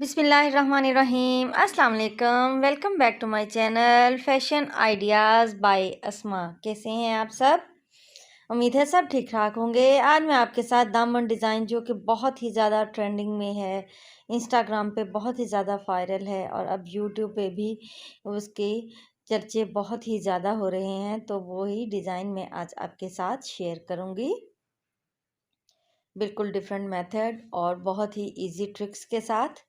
बिस्मिल्लाहिर्रहमानिर्रहीम अस्सलाम वालेकुम। Welcome back to my channel fashion ideas by Asma. कैसे हैं आप सब? उम्मीद है सब ठीक ठाक होंगे। आज मैं आपके साथ दामन डिज़ाइन जो कि बहुत ही ज़्यादा ट्रेंडिंग में है, इंस्टाग्राम पे बहुत ही ज़्यादा वायरल है और अब यूट्यूब पे भी उसके चर्चे बहुत ही ज़्यादा हो रहे हैं, तो वही डिज़ाइन मैं आज आपके साथ शेयर करूँगी। बिल्कुल डिफरेंट मेथड और बहुत ही इजी ट्रिक्स के साथ।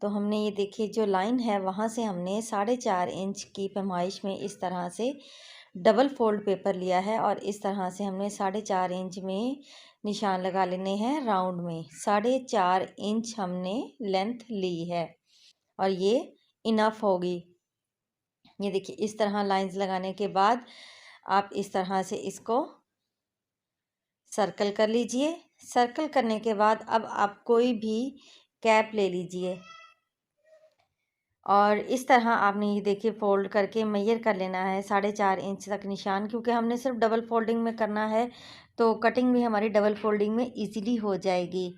तो हमने ये देखिए जो लाइन है वहाँ से हमने 4.5 इंच की पैमाइश में इस तरह से डबल फोल्ड पेपर लिया है और इस तरह से हमने 4.5 इंच में निशान लगा लेने हैं राउंड में। 4.5 इंच हमने लेंथ ली है और ये इनफ होगी। ये देखिए इस तरह लाइंस लगाने के बाद आप इस तरह से इसको सर्कल कर लीजिए। सर्कल करने के बाद अब आप कोई भी कैप ले लीजिए और इस तरह आपने ये देखिए फोल्ड करके मेजर कर लेना है 4.5 इंच तक निशान, क्योंकि हमने सिर्फ डबल फोल्डिंग में करना है तो कटिंग भी हमारी डबल फोल्डिंग में इजीली हो जाएगी।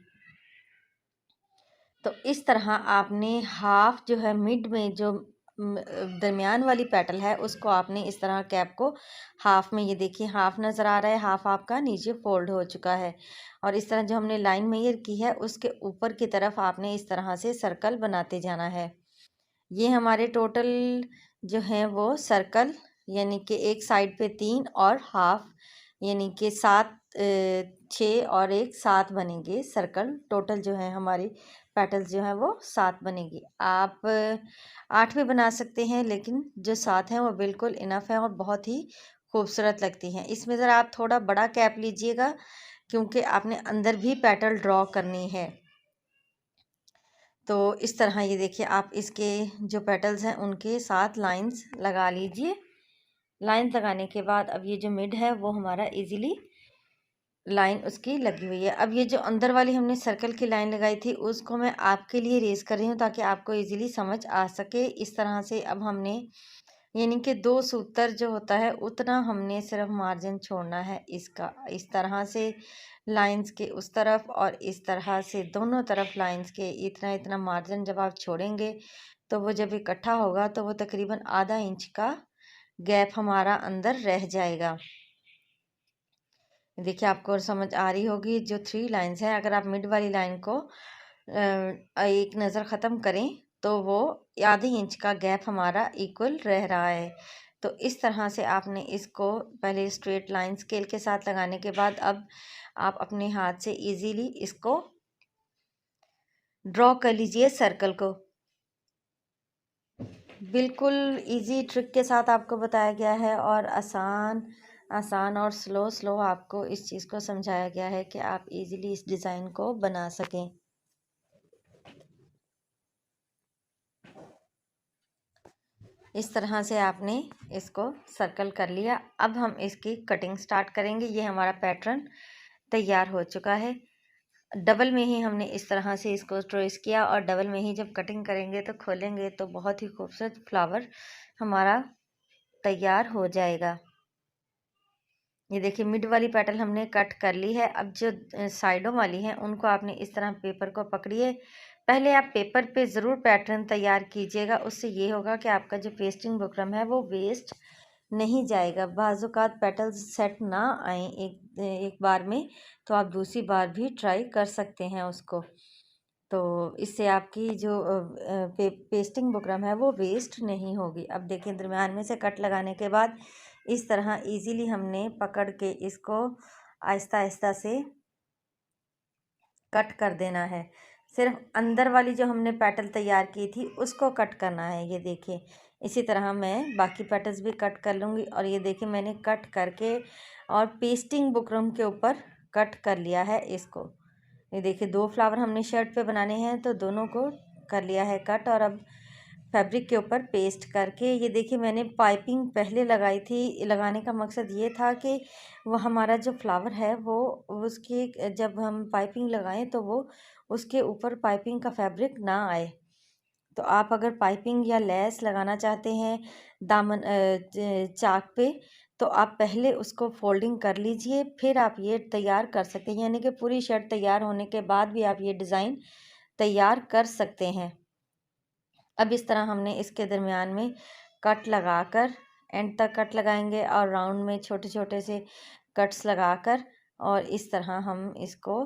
तो इस तरह आपने हाफ जो है मिड में जो दरमियान वाली पेटल है उसको आपने इस तरह कैप को हाफ में, ये देखिए हाफ नज़र आ रहा है, हाफ आपका नीचे फोल्ड हो चुका है और इस तरह जो हमने लाइन मेजर की है उसके ऊपर की तरफ आपने इस तरह से सर्कल बनाते जाना है। ये हमारे टोटल जो है वो सर्कल यानी कि एक साइड पे 3 और हाफ यानी कि 7 6 और एक 7 बनेंगे सर्कल। टोटल जो है हमारी पेटल्स जो है वो 7 बनेगी। आप 8 भी बना सकते हैं, लेकिन जो 7 हैं वो बिल्कुल इनफ है और बहुत ही खूबसूरत लगती हैं। इसमें ज़रा आप थोड़ा बड़ा कैप लीजिएगा क्योंकि आपने अंदर भी पेटल ड्रॉ करनी है। तो इस तरह ये देखिए आप इसके जो पेटल्स हैं उनके साथ लाइंस लगा लीजिए। लाइंस लगाने के बाद अब ये जो मिड है वो हमारा इजीली लाइन उसकी लगी हुई है। अब ये जो अंदर वाली हमने सर्कल की लाइन लगाई थी उसको मैं आपके लिए रेस कर रही हूँ ताकि आपको इजीली समझ आ सके। इस तरह से अब हमने यानी कि 2 सूतर जो होता है उतना हमने सिर्फ मार्जिन छोड़ना है इसका। इस तरह से लाइंस के उस तरफ और इस तरह से दोनों तरफ लाइंस के इतना इतना मार्जिन जब आप छोड़ेंगे तो वो जब इकट्ठा होगा तो वो तकरीबन आधा इंच का गैप हमारा अंदर रह जाएगा। देखिए आपको और समझ आ रही होगी जो 3 लाइंस हैं, अगर आप मिड वाली लाइन को एक नज़र ख़त्म करें तो वो आधे इंच का गैप हमारा इक्वल रह रहा है। तो इस तरह से आपने इसको पहले स्ट्रेट लाइन स्केल के साथ लगाने के बाद अब आप अपने हाथ से इजीली इसको ड्रॉ कर लीजिए सर्कल को। बिल्कुल इजी ट्रिक के साथ आपको बताया गया है और आसान आसान और स्लो स्लो आपको इस चीज़ को समझाया गया है कि आप इजीली इस डिज़ाइन को बना सकें। इस तरह से आपने इसको सर्कल कर लिया। अब हम इसकी कटिंग स्टार्ट करेंगे। ये हमारा पैटर्न तैयार हो चुका है। डबल में ही हमने इस तरह से इसको ट्रेस किया और डबल में ही जब कटिंग करेंगे तो खोलेंगे तो बहुत ही खूबसूरत फ्लावर हमारा तैयार हो जाएगा। ये देखिए मिड वाली पेटल हमने कट कर ली है। अब जो साइडों वाली हैं उनको आपने इस तरह पेपर को पकड़िए। पहले आप पेपर पे ज़रूर पैटर्न तैयार कीजिएगा, उससे ये होगा कि आपका जो पेस्टिंग बुकरम है वो वेस्ट नहीं जाएगा। बाज़ात पेटल्स सेट ना आए एक बार में तो आप दूसरी बार भी ट्राई कर सकते हैं उसको। तो इससे आपकी जो पेस्टिंग बुकरम है वो वेस्ट नहीं होगी। अब देखिए दरम्यान में से कट लगाने के बाद इस तरह इजीली हमने पकड़ के इसको आहिस्ता आहिस्ता से कट कर देना है। सिर्फ अंदर वाली जो हमने पेटल तैयार की थी उसको कट करना है। ये देखिए इसी तरह मैं बाकी पेटल्स भी कट कर लूँगी और ये देखिए मैंने कट करके और पेस्टिंग बुकरम के ऊपर कट कर लिया है इसको। ये देखिए 2 फ्लावर हमने शर्ट पे बनाने हैं तो दोनों को कर लिया है कट और अब फैब्रिक के ऊपर पेस्ट करके ये देखिए मैंने पाइपिंग पहले लगाई थी। लगाने का मकसद ये था कि वो हमारा जो फ्लावर है वो उसकी जब हम पाइपिंग लगाएं तो वो उसके ऊपर पाइपिंग का फैब्रिक ना आए। तो आप अगर पाइपिंग या लेस लगाना चाहते हैं दामन चाक पे तो आप पहले उसको फोल्डिंग कर लीजिए, फिर आप ये तैयार कर सकते हैं। यानी कि पूरी शर्ट तैयार होने के बाद भी आप ये डिज़ाइन तैयार कर सकते हैं। अब इस तरह हमने इसके दरमियान में कट लगाकर, एंड तक कट लगाएंगे और राउंड में छोटे छोटे से कट्स लगाकर, और इस तरह हम इसको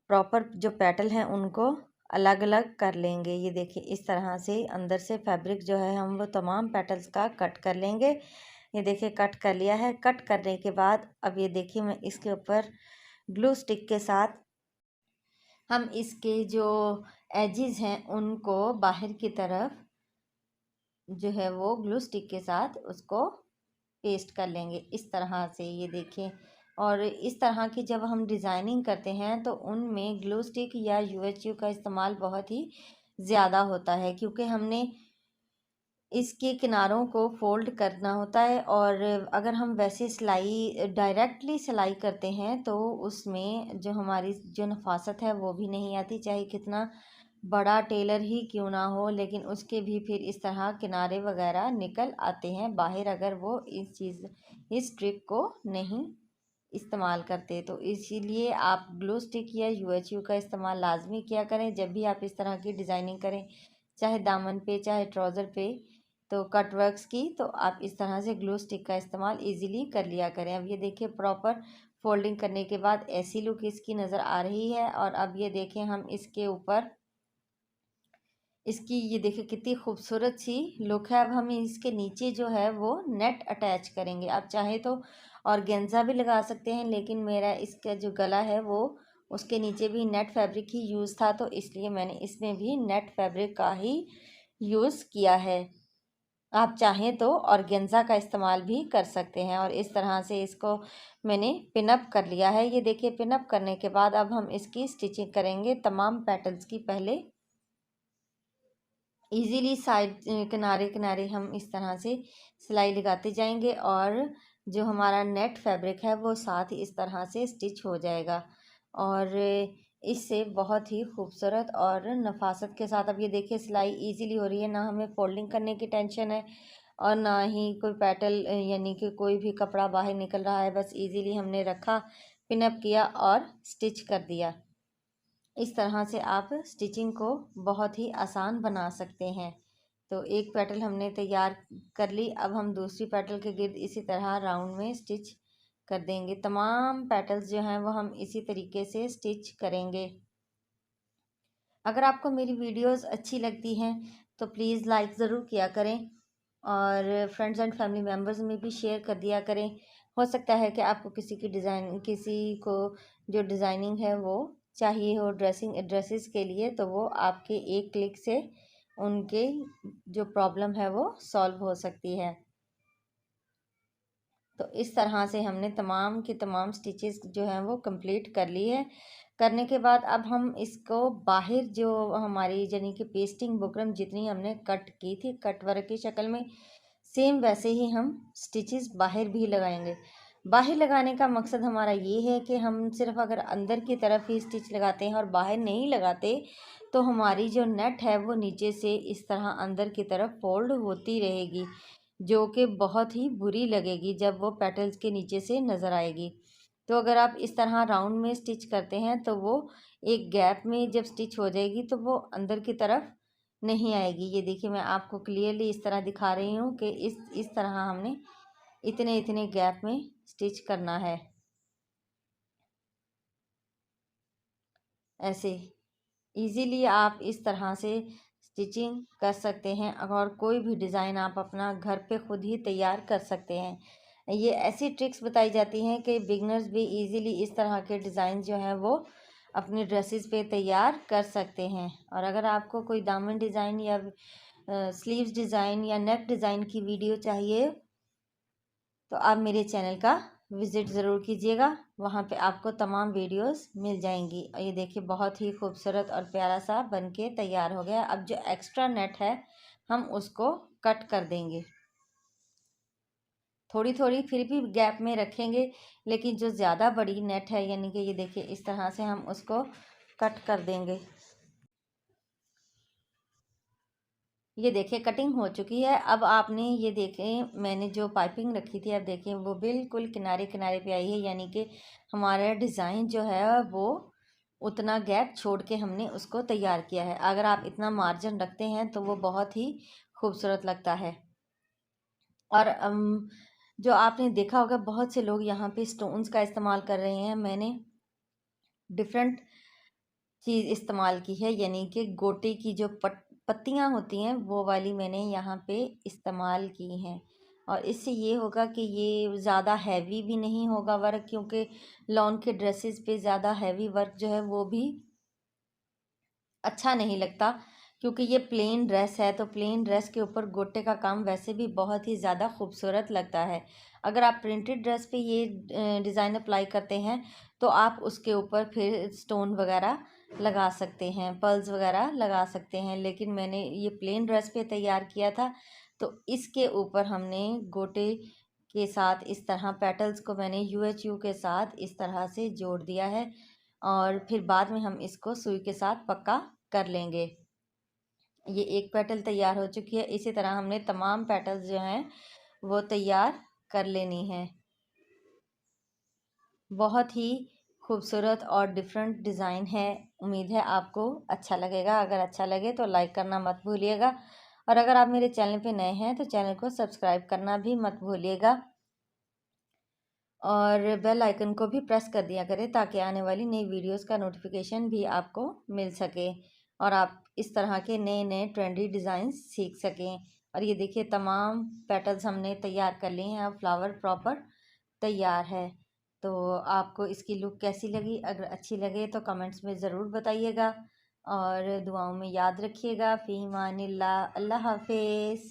प्रॉपर जो पेटल हैं उनको अलग अलग कर लेंगे। ये देखिए इस तरह से अंदर से फैब्रिक जो है हम वो तमाम पेटल्स का कट कर लेंगे। ये देखिए कट कर लिया है। कट करने के बाद अब ये देखिए मैं इसके ऊपर ग्लू स्टिक के साथ हम इसके जो एजेस हैं उनको बाहर की तरफ जो है वो ग्लू स्टिक के साथ उसको पेस्ट कर लेंगे इस तरह से। ये देखें, और इस तरह की जब हम डिज़ाइनिंग करते हैं तो उनमें ग्लू स्टिक या यूएचयू का इस्तेमाल बहुत ही ज़्यादा होता है, क्योंकि हमने इसके किनारों को फोल्ड करना होता है। और अगर हम वैसे सिलाई डायरेक्टली सिलाई करते हैं तो उसमें जो हमारी जो नफासत है वो भी नहीं आती, चाहे कितना बड़ा टेलर ही क्यों ना हो, लेकिन उसके भी फिर इस तरह किनारे वगैरह निकल आते हैं बाहर अगर वो इस ट्रिक को नहीं इस्तेमाल करते। तो इसीलिए आप ग्लू स्टिक या यूएचयू का इस्तेमाल लाजमी किया करें जब भी आप इस तरह की डिज़ाइनिंग करें, चाहे दामन पे चाहे ट्राउज़र पे। तो कट वर्क्स की तो आप इस तरह से ग्लू स्टिक का इस्तेमाल इजीली कर लिया करें। अब ये देखिए प्रॉपर फोल्डिंग करने के बाद ऐसी लुक इसकी नज़र आ रही है। और अब ये देखें हम इसके ऊपर इसकी ये देखिए कितनी खूबसूरत सी लुक है। अब हम इसके नीचे जो है वो नेट अटैच करेंगे। आप चाहे तो ऑर्गेन्जा भी लगा सकते हैं, लेकिन मेरा इसका जो गला है वो उसके नीचे भी नेट फैब्रिक ही यूज़ था, तो इसलिए मैंने इसमें भी नेट फैब्रिक का ही यूज़ किया है। आप चाहें तो ऑर्गेन्जा का इस्तेमाल भी कर सकते हैं। और इस तरह से इसको मैंने पिनअप कर लिया है। ये देखिए पिनअप करने के बाद अब हम इसकी स्टिचिंग करेंगे तमाम पैटर्न्स की। पहले इजीली साइड किनारे किनारे हम इस तरह से सिलाई लगाते जाएंगे और जो हमारा नेट फैब्रिक है वो साथ ही इस तरह से स्टिच हो जाएगा, और इससे बहुत ही खूबसूरत और नफासत के साथ। अब ये देखिए सिलाई इजीली हो रही है, ना हमें फोल्डिंग करने की टेंशन है और ना ही कोई पेटल यानी कि कोई भी कपड़ा बाहर निकल रहा है। बस इजीली हमने रखा, पिनअप किया और स्टिच कर दिया। इस तरह से आप स्टिचिंग को बहुत ही आसान बना सकते हैं। तो एक पेटल हमने तैयार कर ली। अब हम दूसरी पेटल के गिर्द इसी तरह राउंड में स्टिच कर देंगे। तमाम पेटल्स जो हैं वो हम इसी तरीके से स्टिच करेंगे। अगर आपको मेरी वीडियोस अच्छी लगती हैं तो प्लीज़ लाइक ज़रूर किया करें और फ्रेंड्स एंड फैमिली मेम्बर्स में भी शेयर कर दिया करें। हो सकता है कि आपको किसी को जो डिज़ाइनिंग है वो चाहिए हो ड्रेसेस के लिए, तो वो आपके एक क्लिक से उनके जो प्रॉब्लम है वो सॉल्व हो सकती है। तो इस तरह से हमने तमाम की तमाम स्टिचेस जो हैं वो कंप्लीट कर ली है। करने के बाद अब हम इसको बाहर जो हमारी यानी कि पेस्टिंग बुकरम जितनी हमने कट की थी कट वर्क की शक्ल में, सेम वैसे ही हम स्टिचेस बाहर भी लगाएंगे। बाहर लगाने का मकसद हमारा ये है कि हम सिर्फ अगर अंदर की तरफ ही स्टिच लगाते हैं और बाहर नहीं लगाते तो हमारी जो नेट है वो नीचे से इस तरह अंदर की तरफ फोल्ड होती रहेगी, जो कि बहुत ही बुरी लगेगी जब वो पेटल्स के नीचे से नज़र आएगी। तो अगर आप इस तरह राउंड में स्टिच करते हैं तो वो एक गैप में जब स्टिच हो जाएगी तो वो अंदर की तरफ नहीं आएगी। ये देखिए मैं आपको क्लियरली इस तरह दिखा रही हूँ कि इस तरह हमने इतने इतने गैप में स्टिच करना है। ऐसे इजीली आप इस तरह से स्टिचिंग कर सकते हैं और कोई भी डिज़ाइन आप अपना घर पे खुद ही तैयार कर सकते हैं। ये ऐसी ट्रिक्स बताई जाती हैं कि बिगनर्स भी इजीली इस तरह के डिज़ाइन जो हैं वो अपनी ड्रेसेस पे तैयार कर सकते हैं। और अगर आपको कोई दामन डिज़ाइन या स्लीव्स डिज़ाइन या नेक डिज़ाइन की वीडियो चाहिए तो आप मेरे चैनल का विज़िट ज़रूर कीजिएगा, वहाँ पे आपको तमाम वीडियोस मिल जाएंगी। और ये देखिए बहुत ही खूबसूरत और प्यारा सा बनके तैयार हो गया। अब जो एक्स्ट्रा नेट है हम उसको कट कर देंगे। थोड़ी थोड़ी फिर भी गैप में रखेंगे, लेकिन जो ज़्यादा बड़ी नेट है यानी कि ये देखिए इस तरह से हम उसको कट कर देंगे। ये देखिए कटिंग हो चुकी है। अब आपने ये देखें मैंने जो पाइपिंग रखी थी, अब देखें वो बिल्कुल किनारे किनारे पे आई है, यानी कि हमारा डिज़ाइन जो है वो उतना गैप छोड़ के हमने उसको तैयार किया है। अगर आप इतना मार्जिन रखते हैं तो वो बहुत ही खूबसूरत लगता है। और जो आपने देखा होगा बहुत से लोग यहाँ पे स्टोन्स का इस्तेमाल कर रहे हैं। मैंने डिफरेंट चीज़ इस्तेमाल की है, यानी कि गोटे की जो पत्तियाँ होती हैं वो वाली मैंने यहाँ पे इस्तेमाल की हैं। और इससे ये होगा कि ये ज़्यादा हैवी भी नहीं होगा वर्क, क्योंकि लॉन के ड्रेसेस पे ज़्यादा हैवी वर्क जो है वो भी अच्छा नहीं लगता, क्योंकि ये प्लेन ड्रेस है तो प्लेन ड्रेस के ऊपर गोटे का काम वैसे भी बहुत ही ज़्यादा खूबसूरत लगता है। अगर आप प्रिंटेड ड्रेस पे ये डिज़ाइन अप्लाई करते हैं तो आप उसके ऊपर फिर स्टोन वगैरह लगा सकते हैं, पर्ल्स वगैरह लगा सकते हैं। लेकिन मैंने ये प्लेन ड्रेस पे तैयार किया था तो इसके ऊपर हमने गोटे के साथ इस तरह पेटल्स को मैंने UHU के साथ इस तरह से जोड़ दिया है, और फिर बाद में हम इसको सुई के साथ पक्का कर लेंगे। ये एक पेटल तैयार हो चुकी है। इसी तरह हमने तमाम पेटल्स जो हैं वो तैयार कर लेनी है। बहुत ही खूबसूरत और डिफरेंट डिज़ाइन है। उम्मीद है आपको अच्छा लगेगा। अगर अच्छा लगे तो लाइक करना मत भूलिएगा, और अगर आप मेरे चैनल पे नए हैं तो चैनल को सब्सक्राइब करना भी मत भूलिएगा, और बेल आइकन को भी प्रेस कर दिया करें ताकि आने वाली नई वीडियोस का नोटिफिकेशन भी आपको मिल सके और आप इस तरह के नए नए ट्रेंडी डिज़ाइन सीख सकें। और ये देखिए तमाम पेटल्स हमने तैयार कर लिए हैं, अब फ्लावर प्रॉपर तैयार है। तो आपको इसकी लुक कैसी लगी? अगर अच्छी लगे तो कमेंट्स में ज़रूर बताइएगा, और दुआओं में याद रखिएगा। फ़ी अमानिल्लाह, अल्लाह हाफिज़।